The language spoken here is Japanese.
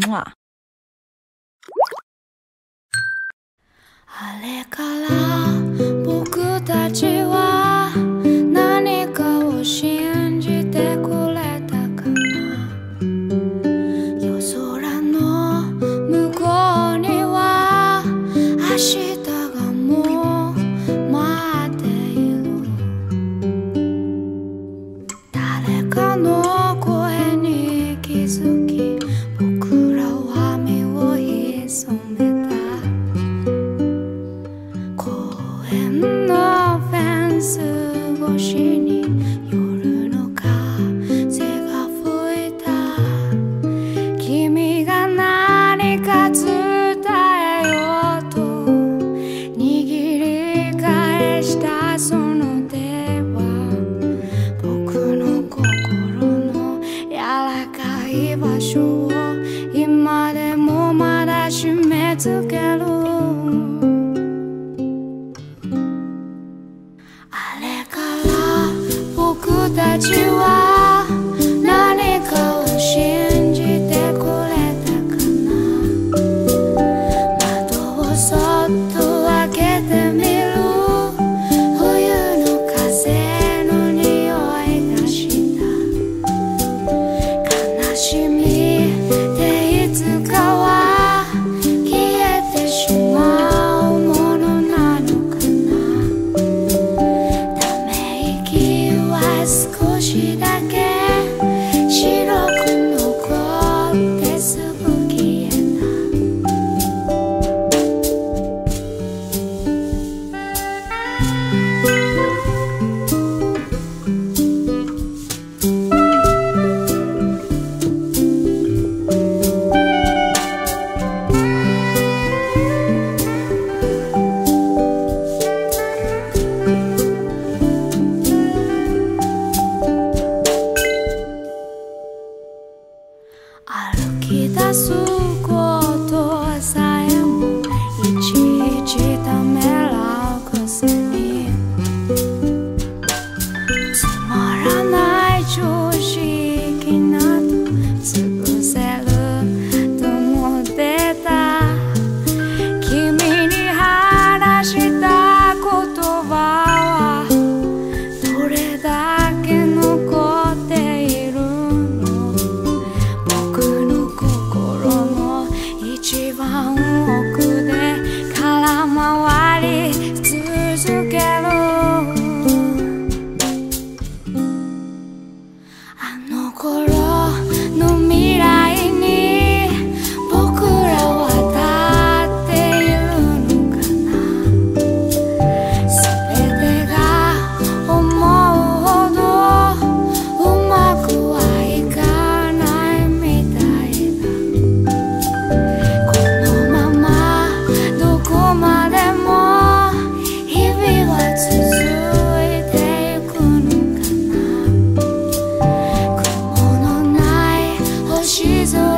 あれから僕たちは何かを信じてくれたかな。夜空の向こうには明日がもう待っている。誰かの声に気づき僕らは身を潜めた。公園のフェンス越しに夜の風が吹いた。君が何か伝えようと握り返したその手は僕の心の柔らかい場所を今でもまだ締め付ける。あれから僕たちは何かを信じてくれたかな。窓をそっと開けてみる。冬の風の匂いがした。悲しみっていつかは消えてしまうものなのかな。ため息は少しだけ白く残ってすぐ消えた。歩き出すことさえもいちいちためらうくせにつまらない常識など潰せると思ってた。君に話した言葉はどれだけ残っているの。僕の心の一番奥で空回り続ける。あの頃の未来に僕らは立っているのかな。全てが思うほどうまくはいかないみたいだ。このままどこまでも日々は続いていくのかな。雲のない星空